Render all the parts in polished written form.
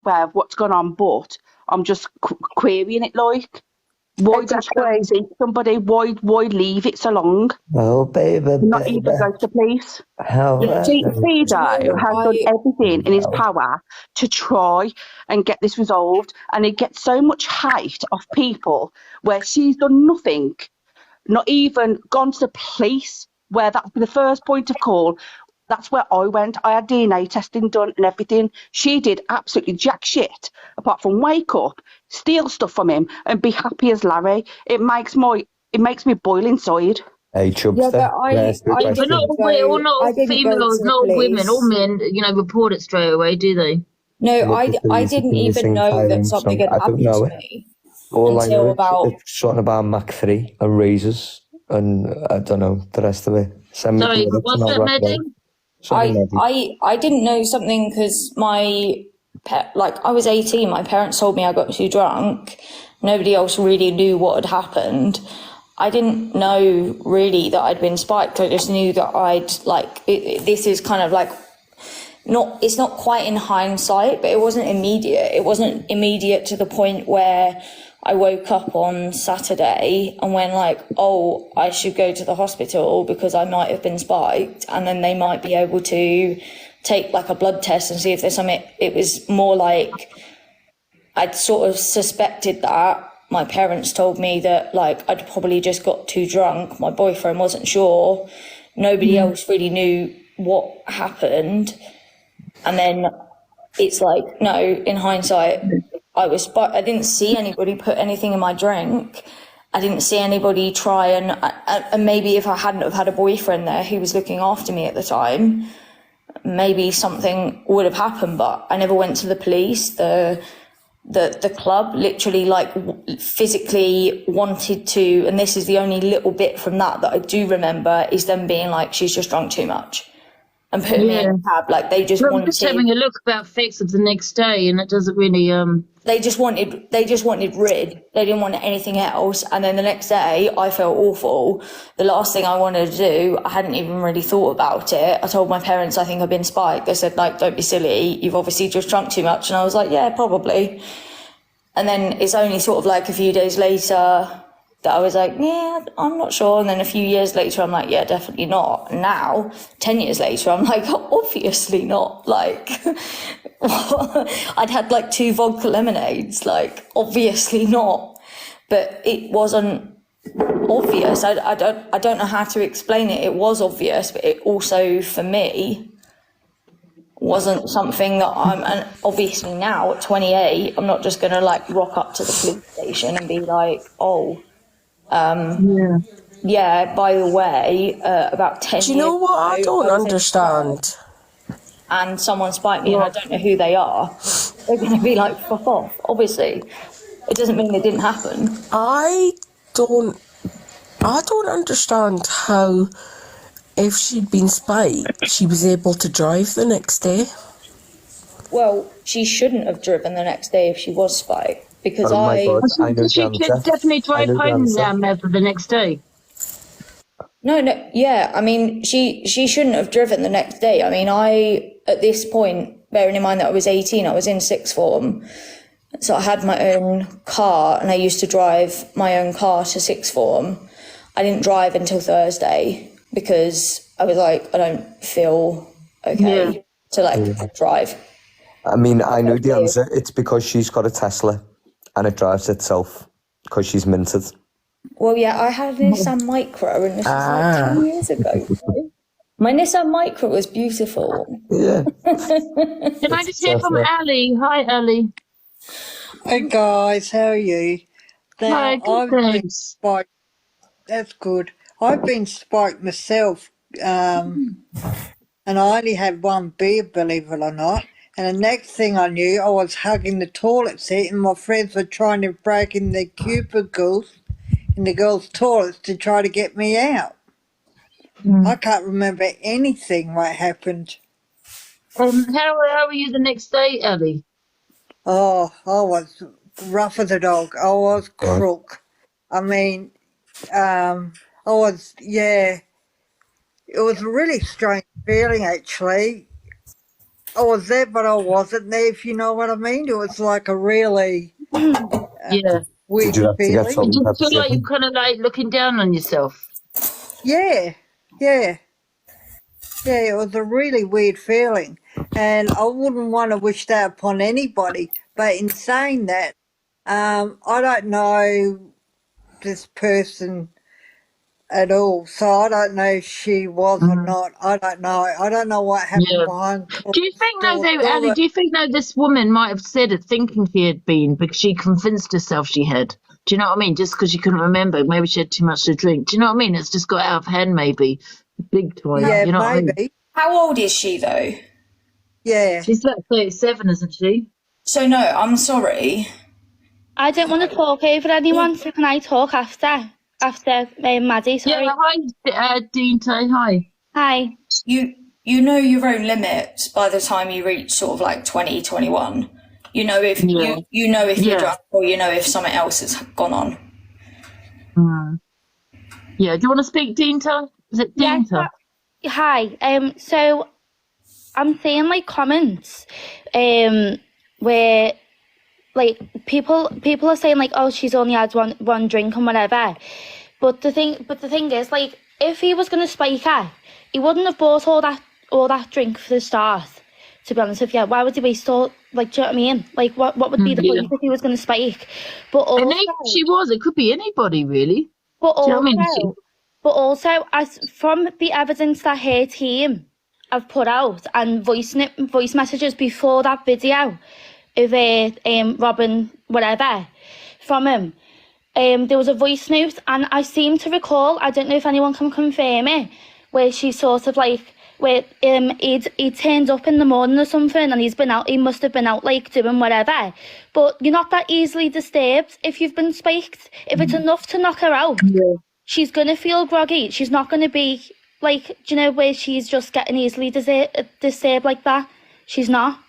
aware of what's going on, but I'm just querying it, like, why don't you go and see somebody? Why leave it so long? Oh, baby, Not even go to the police. How Speedo has done everything in his power to try and get this resolved, and he gets so much hate off people where she's done nothing, not even gone to the police, where that would be the first point of call. That's where I went. I had DNA testing done and everything. She did absolutely jack shit, apart from wake up, steal stuff from him, and be happy as Larry. It makes me boil inside. Hey, Chubster. But not all females, not all women, all men, report it straight away, do they? No, I didn't even know that something had happened to me. All I know it's something about Mach 3 and razors, and I don't know the rest of it. Sorry, what's that, Maddie? I didn't know something because I was 18. My parents told me I got too drunk. Nobody else really knew what had happened. I didn't know really that I'd been spiked. I just knew that this is kind of like, it's not quite in hindsight, but it wasn't immediate. It wasn't immediate to the point where I woke up on Saturday and went like, oh, I should go to the hospital because I might have been spiked, and then they might be able to take like a blood test and see if there's something. It was more like I'd sort of suspected that. My parents told me that like I'd probably just got too drunk. My boyfriend wasn't sure. Nobody else really knew what happened. And then it's like, no, in hindsight, I didn't see anybody put anything in my drink. I didn't see anybody try and maybe if I hadn't have had a boyfriend there who was looking after me at the time, maybe something would have happened, but I never went to the police. The club literally like physically wanted to, and this is the only little bit from that I do remember, is them being like, she's just drunk too much. And putting me in a cab, like they just wanted just having a look about fix of the next day, and it doesn't really They just wanted rid. They didn't want anything else. And then the next day, I felt awful. The last thing I wanted to do, I hadn't even really thought about it. I told my parents I think I've been spiked. They said like, don't be silly. You've obviously just drunk too much. And I was like, yeah, probably. And then it's only sort of like a few days later that I was like, yeah, I'm not sure. And then a few years later, I'm like, yeah, definitely not. And now, 10 years later, I'm like, obviously not. Like, I'd had like 2 vodka lemonades, like, obviously not. But it wasn't obvious. I don't know how to explain it. It was obvious, but it also, for me, wasn't something that and obviously now at 28, I'm not just going to like rock up to the police station and be like, oh, yeah, by the way, about 10 years ago... Do you know what I don't understand? And someone spiked me and I don't know who they are. They're going to be like, fuck off. Obviously. It doesn't mean it didn't happen. I don't understand how, if she'd been spiked, she was able to drive the next day. Well, she shouldn't have driven the next day if she was spiked. Because she could definitely drive home the next day. No, yeah. I mean, she shouldn't have driven the next day. I mean, at this point, bearing in mind that I was 18, I was in sixth form. So I had my own car and I used to drive my own car to sixth form. I didn't drive until Thursday because I was like, I don't feel okay to drive. I mean, I know the answer. It's because she's got a Tesla and it drives itself because she's minted. Well, yeah, I had a Nissan Micra and this was like 2 years ago. My Nissan Micra was beautiful. Yeah. Can I just hear from Ali? Hi, Ali. Hey guys, how are you? Hi, good, thanks. Spiked. That's good. I've been spiked myself, and I only had one beer, believe it or not. And the next thing I knew, I was hugging the toilet seat, and my friends were trying to break in the cubicles in the girls' toilets to try to get me out. I can't remember anything what happened. How were you the next day, Ellie? Oh, I was rough as a dog. I was crook. I mean, it was a really strange feeling, actually. I was there, but I wasn't there, if you know what I mean. It was like a really Yeah. weird Did you have to get feeling. Did salt and you pepper feel like you're chicken? kind of like looking down on yourself? Yeah, yeah. Yeah, it was a really weird feeling. And I wouldn't want to wish that upon anybody. But in saying that, I don't know this person at all. So I don't know if she was or Mm. not. I don't know. I don't know what happened Yeah. behind Do you closed think though, doors. All Ali, the, do you think though this woman might have said it thinking she had been because she convinced herself she had? Do you know what I mean? Just because she couldn't remember, maybe she had too much to drink. Do you know what I mean? It's just got out of hand, maybe. Big time. yeah, You know what I mean? maybe. How old is she though? Yeah. She's like 37, isn't she? So no, I'm sorry. I don't want to talk over anyone, so can I talk after Maddie? Sorry. Yeah, hi, Dean. Say hi. Hi. You know your own limits by the time you reach sort of like 20, 21. You know if Yeah. you know if you're Yeah. drunk, or you know if something else has gone on. Mm. Yeah. Do you want to speak, Dean? Is it Dean? Hi. So I'm seeing like comments, where like people are saying like, oh, she's only had one drink and whatever. But the thing is, like, if he was gonna spike her, he wouldn't have bought all that drink for the start. To be honest with you, why would he waste all, like, do you know what I mean? Like, what would be the point if he was gonna spike? But also, And she was. It could be anybody, really. but Do you know also, what I mean? but also, as from the evidence that her team have put out and voice messages before that video of Robin whatever from him, there was a voice note, and I seem to recall, I don't know if anyone can confirm it, where she sort of like, where he turned up in the morning or something, and he must have been out like doing whatever. But you're not that easily disturbed if you've been spiked. If it's enough to knock her out, she's gonna feel groggy. She's not gonna be like, do you know, where she's just getting easily disturbed like that. She's not.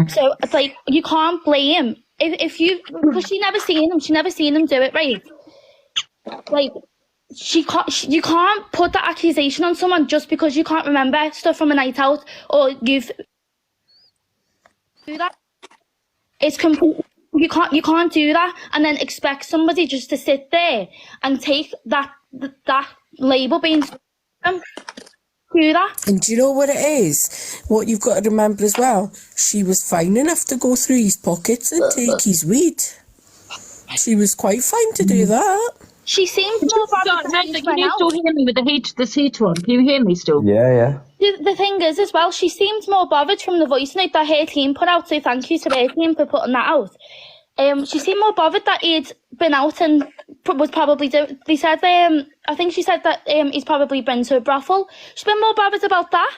So it's like, you can't blame if you, because she never seen him do it, right? Like, you can't put that accusation on someone just because you can't remember stuff from a night out, or do that. It's complete. You can't do that and then expect somebody just to sit there and take that label being do that. And do you know what it is? What you've got to remember as well, she was fine enough to go through his pockets and take his weed. She was quite fine to do that. She seems more bothered. Can you still hear me with this heater on? Can you hear me still? Yeah. The thing is as well, she seems more bothered from the voice note that her team put out, so thank you to their team for putting that out. She seemed more bothered that he'd been out and was probably, they said, I think she said that he's probably been to a brothel. She's been more bothered about that.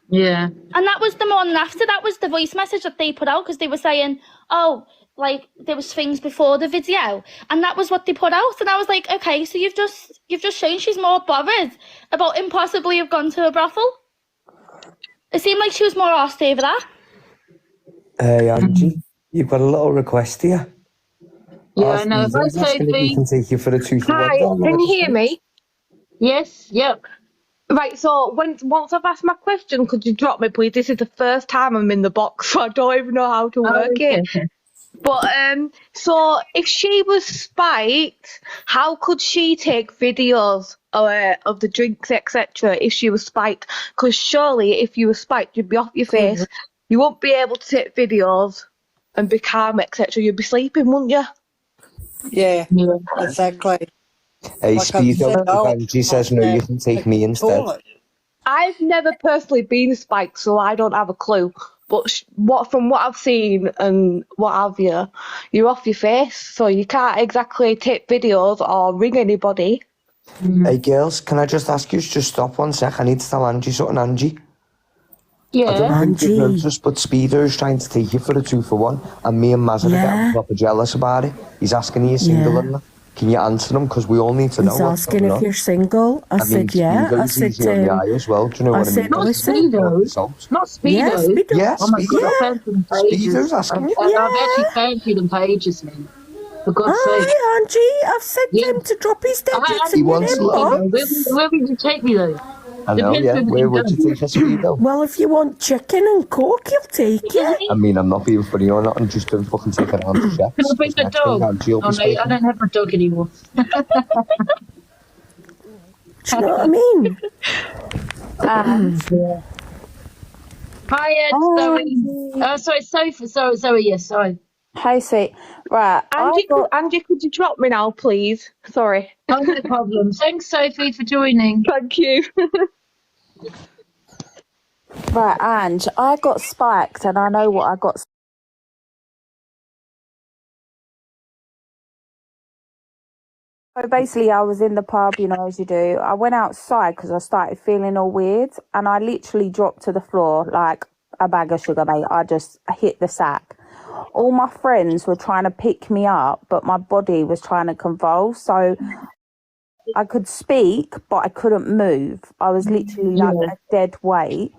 Yeah. And that was the morning after, that was the voice message that they put out, because they were saying, oh, like, there was things before the video, and that was what they put out. And I was like, okay, so you've just shown she's more bothered about him possibly have gone to a brothel. It seemed like she was more arsed over that. Hey, Angie, you've got a little request here. Yeah, I know. I was asking if we can take you for a 2 for 1. Hi, can you hear me? Yes, yep. Right, so once I've asked my question, could you drop me, please? This is the first time I'm in the box, so I don't even know how to work it. But so if she was spiked, how could she take videos of the drinks, etc. if she was spiked? Because surely if you were spiked, you'd be off your face. You won't be able to take videos and be calm, etc. You'd be sleeping, wouldn't you? Yeah, exactly. Hey, Like I've said, Speedo, if Angie says no, you can take me instead. I've never personally been spiked, so I don't have a clue. But from what I've seen and what have you, you're off your face, so you can't exactly take videos or ring anybody. Hey, girls, can I just ask you to just stop 1 sec? I need to tell Angie something, Angie. Yeah. I don't think you've noticed, but Speedo is trying to take you for a 2 for 1, and me and Maz are getting proper jealous about it. He's asking are you single and that. Can you answer him? Because we all need to know. He's asking if you're single. I said, yeah. I said, easy on the eye as well. Do you know what I mean? Not Speedo. Not Speedo. Yeah, Speedo. Yeah, Oh my God, I've found them pages. Speedo's asking you. I've actually found you them pages, man. For God's sake. Hi, Angie. I've sent him to drop his digits He in your wants inbox. Where will you take me though? I know, Depends yeah. when we Where can would go. you take a Speedo? Well, if you want chicken and coke, you'll take it. I mean, I'm not being funny or not. I'm just going to fucking take it on to Can chefs. I bring the Next thing dog? out, she'll Oh be no, I speaking. don't have my dog anymore. Do you know what I mean? Hi, Ed. Sorry. Oh, sorry, Sophie. Sorry. Yes, sorry. Hi, sweet. Right, Angie, could you drop me now, please? Sorry. Oh, no problem. Thanks, Sophie, for joining. Thank you. right, Ange, I got spiked, and I know what I got. So basically, I was in the pub, you know, as you do. I went outside because I started feeling all weird, and I literally dropped to the floor like a bag of sugar, mate. I just hit the sack. All my friends were trying to pick me up, but my body was trying to convulse. So I could speak, but I couldn't move. I was literally like a dead weight.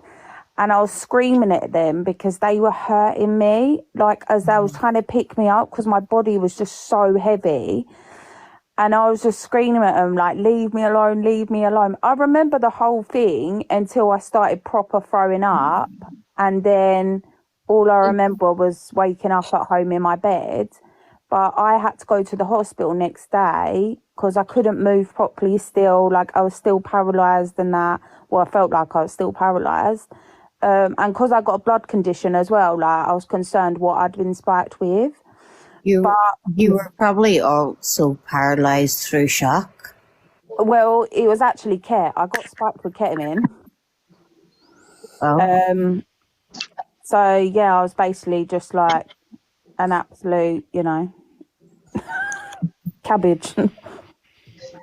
And I was screaming at them because they were hurting me, like as they was trying to pick me up because my body was just so heavy. And I was just screaming at them, like, leave me alone, leave me alone. I remember the whole thing until I started proper throwing up. And then all I remember was waking up at home in my bed. But I had to go to the hospital next day because I couldn't move properly still. Like, I was still paralysed and that. Well, I felt like I was still paralysed. And because I got a blood condition as well, like, I was concerned what I'd been spiked with. You were probably also paralysed through shock. Well, it was actually Ket. I got spiked with ketamine. Oh. So, yeah, I was basically just like an absolute, you know, cabbage.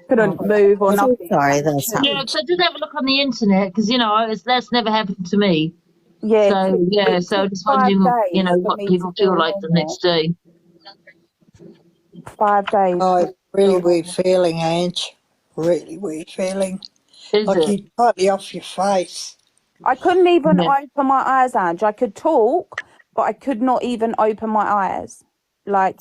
Couldn't move or nothing. Sorry, that's happened. Yeah, because I did have a look on the internet because, you know, that's never happened to me. Yeah. So I just wondering, you know, what people feel like the next day. 5 days. Oh, really weird feeling, Ange. Really weird feeling. Is like it? you're totally off your face. I couldn't even open my eyes, Ange. I could talk, but I could not even open my eyes. Like,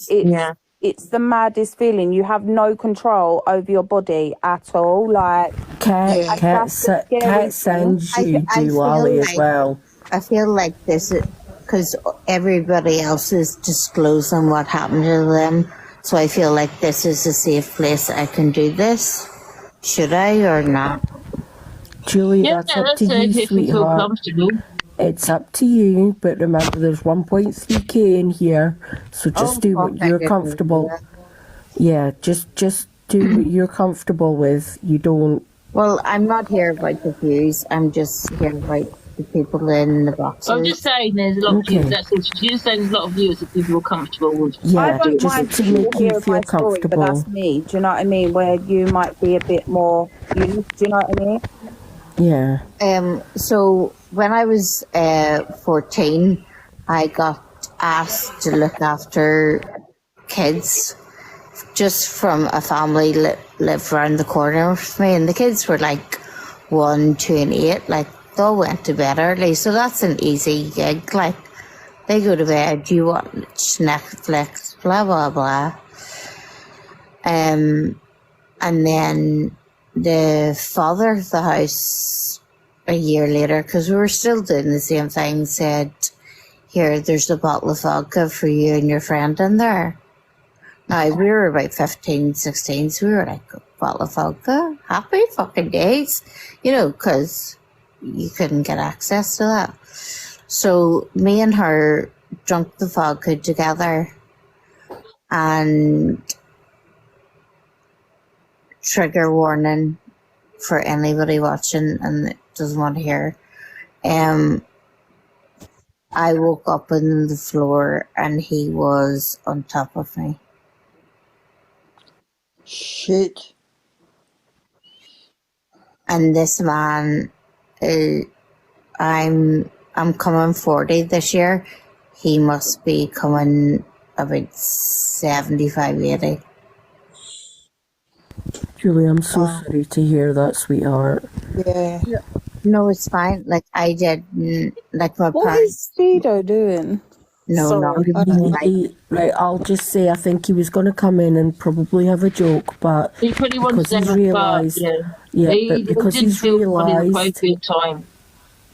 it's the maddest feeling. You have no control over your body at all. Like, Cat sends you Duali as well. I feel like this is because everybody else is disclosing what happened to them. So I feel like this is a safe place I can do this. Should I or not? Julie, that's up to you, sweetheart. It's up to you, but remember there's 1.3k in here, so just do what you're comfortable. Yeah, just do what you're comfortable with. You don't. Well, I'm not here about the views. I'm just here about the people in the boxes. I'm just saying there's a lot of views. That's it. You're just saying there's a lot of views that people are comfortable with. Yeah, I don't just mind to make you feel comfortable. But that's me. Do you know what I mean? Where you might be a bit more. Do you know what I mean? Yeah. So when I was 14, I got asked to look after kids just from a family that lived around the corner with me, and the kids were like 1, 2, and 8. Like, they all went to bed early, so that's an easy gig. Like, they go to bed, you watch Netflix, blah blah blah. And then the father of the house, a year later, because we were still doing the same thing, said, "Here, there's a bottle of vodka for you and your friend in there." Now, we were about 15, 16, so we were like, a bottle of vodka? Happy fucking days. You know, because you couldn't get access to that. So me and her drank the vodka together, and trigger warning for anybody watching and doesn't want to hear. I woke up on the floor and he was on top of me. Shit. And this man, I'm coming 40 this year. He must be coming about 75, 80. Julie, I'm so sorry to hear that, sweetheart. Yeah. No, it's fine. Like, I did, like my What is Speedo doing? No, Right, I'll just say I think he was going to come in and probably have a joke, but he probably because he's realised, Yeah, He but because didn't he's feel it was an realised, appropriate time.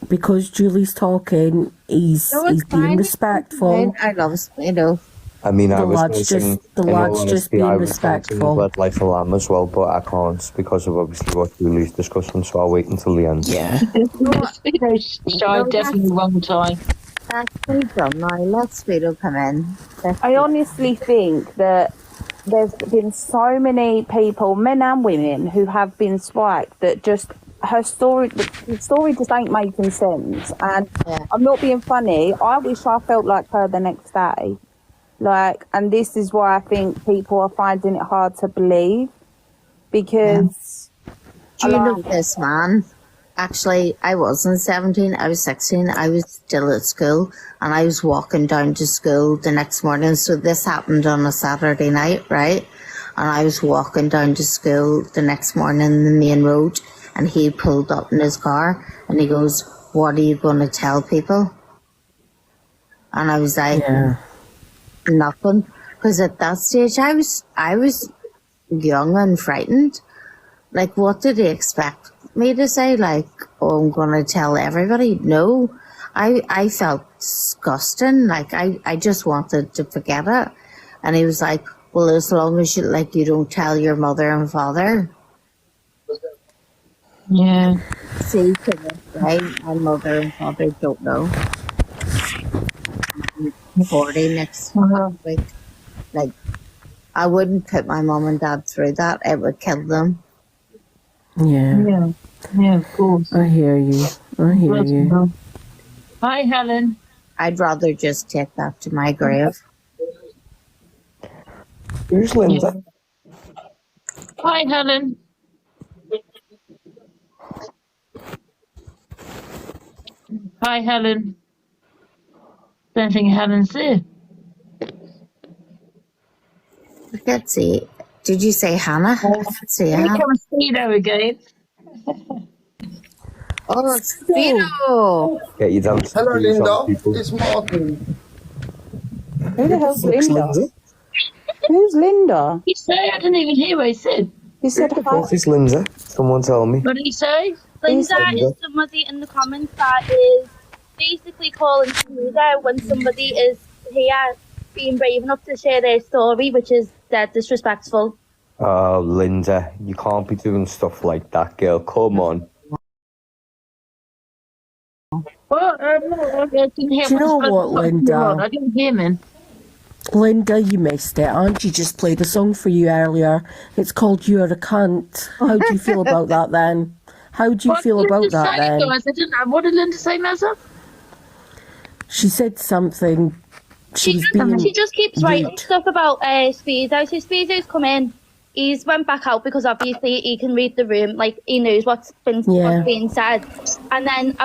because Julie's talking, he's being respectful. I love Speedo. I mean, I The was going to lad's sing, the in all lad's just honesty, I being was going to sing respectful. Red Like a Lamb as well, but I can't because of obviously what Julie's discussing, so I'll wait until the end. Yeah. Speedo definitely wrong time. That's Speedo now. Let Speedo come in. I honestly think that there's been so many people, men and women, who have been spiked that just the story just ain't making sense. And I'm not being funny. I wish I felt like her the next day. And this is why I think people are finding it hard to believe, because Do you know this man? Actually, I wasn't 17, I was 16. I was still at school and I was walking down to school the next morning. So this happened on a Saturday night, right? And I was walking down to school the next morning in the main road, and he pulled up in his car and he goes, "What are you going to tell people?" And I was like, nothing. Because at that stage, I was young and frightened. Like, what did he expect me to say? Like, oh, I'm going to tell everybody? No. I felt disgusting. Like, I just wanted to forget it. And he was like, well, as long as you don't tell your mother and father. Yeah. See, to this day, my mother and father don't know. I'm 40 next week. Like, I wouldn't put my mum and dad through that. It would kill them. Yeah. Yeah, of course. I hear you. Hi, Helen. I'd rather just take that to my grave. Who's Linda? Hi, Helen. Hi, Helen. Don't think Helen's there. Let's see. Did you say Hannah? Let's see. Here comes Speedo again. Oh, it's Speedo. Get you down to Hello, Linda. people. It's Martin. Who the hell's Linda? Who's Linda? He said, I didn't even hear what he said. He said, Who the fuck is Linda? Someone tell me. What did he say? Linda is somebody in the comments that is basically calling Speedo when somebody is here being brave enough to share their story, which is dead disrespectful. Oh, Linda, you can't be doing stuff like that, girl. Come on. Well, I didn't hear Do you know what, Linda? I didn't hear, man. Linda, you missed it. Auntie just played a song for you earlier. It's called You're a Cunt. How do you feel about that then? How do you feel about that then? Guys? What did Linda say, Mazza? She said something. She just keeps writing stuff about Speedo. So Speedo's come in. He's went back out because obviously he can read the room. Like, he knows what's being said. And then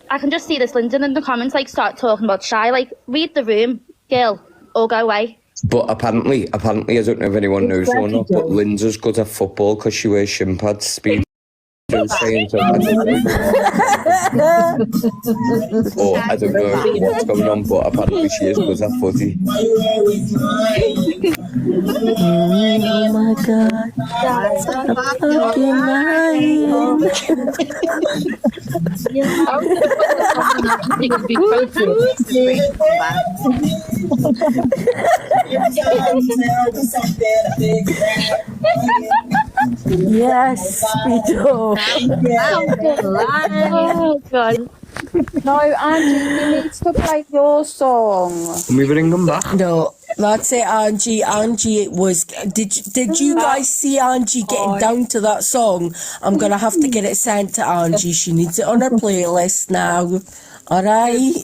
I can just see this Linda in the comments, like, start talking about Shy. Like, read the room, girl, or go away. But apparently, I don't know if anyone knows or not, but Linda's good at football because she wears shin pads. Speed. Saying so, I don't know what's going on, but apparently she is good at footy. Oh my god, that's a fucking line. Yes, Speedo. Oh, God. No, Angie, you need to play your song. Can we bring them back? No, that's it, Angie. Angie was. Did you guys see Angie getting down to that song? I'm gonna have to get it sent to Angie. She needs it on her playlist now. All right.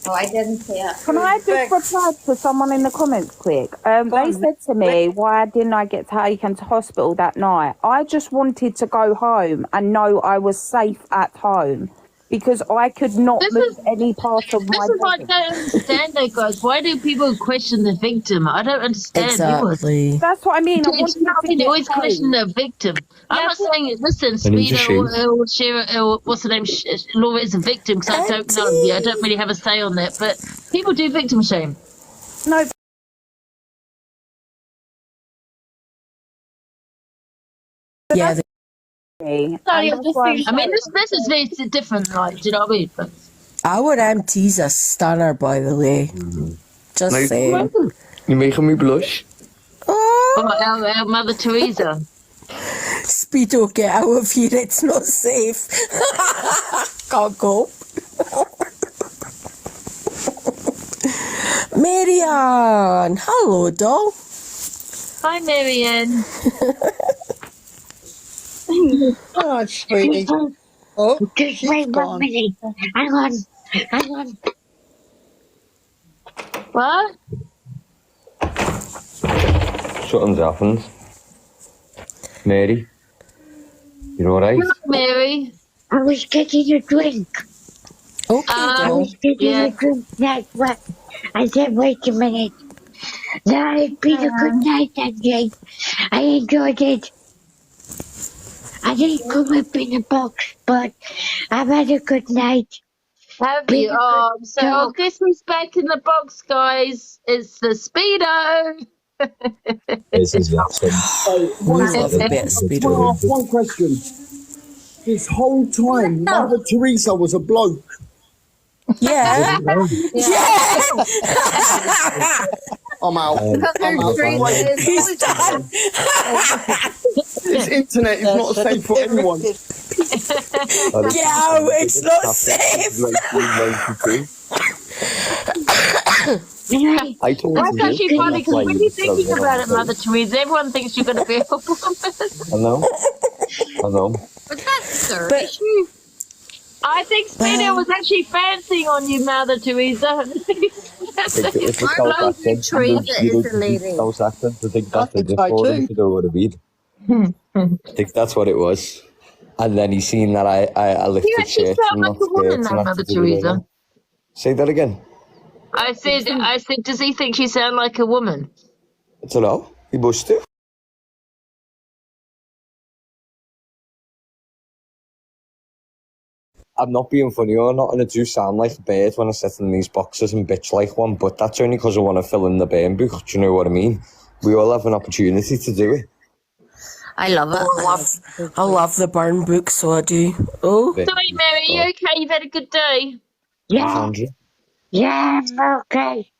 Oh, I didn't see it. Can I just reply to someone in the comments quick? They said to me, why didn't I get taken to hospital that night? I just wanted to go home and know I was safe at home, because I could not move any part of my This is what I don't understand, though, guys. Why do people question the victim? I don't understand. Exactly. That's what I mean. They always question the victim. I'm not saying it. Listen, Speedo or what's the name? Laura is a victim, because I don't know. Yeah, I don't really have a say on that. But people do victim shame. No. Yeah. And Sorry, that's why I'm I mean, sorry. this is very different, like, do you know what I mean? But, Our MT's a stunner, by the way. Just Like, saying. you're making me blush. oh, Oh, our Mother Teresa. Speedo, get out of here. It's not safe. Can't go. Marianne. Hello, doll. Hi, Marianne. Oh, sweetie. Oh, Just she's wait 1 gone. minute. Hang on. Hang on. What? Something's happened. Mary, you're alright? Hello, Mary. I was getting a drink. Okay, I doll. was getting a drink. That's what. I said, wait a minute. Now it's been a good night, Angie. I enjoyed it. I didn't come up in a box, but I've had a good night. Have Been you? a good Oh, so talk. guess who's back in the box, guys? It's the Speedo. This is Jackson. We love a bit of Speedo. One question. This whole time, Mother Teresa was a bloke. Yeah. Yeah. I'm out. I'm out. He's done. This internet is not safe for anyone. Get out. It's not safe. I told That's you. actually funny because when you're thinking about it, Mother Teresa, everyone thinks you're going to be a woman. I know. But that's their But- issue. I think Speedo was actually fancying on you, Mother Teresa. It's a I love you, Teresa is a lady. South accent. I think that's I the think I difference do. to what it be. I think that's what it was. And then he seen that I lifted You actually shirts sound and like not a woman skirts now, and Mother had to do it Teresa. again. Say that again. I said, does he think you sound like a woman? I don't know. He must do. I'm not being funny or not, and I do sound like a bird when I sit in these boxes and bitch like one, but that's only because I want to fill in the burn book. Do you know what I mean? We all have an opportunity to do it. I love it. I love the burn book, so I do. Oh. Sorry, Mary, you okay? You've had a good day? Yeah. Sandra. Yeah, I'm okay.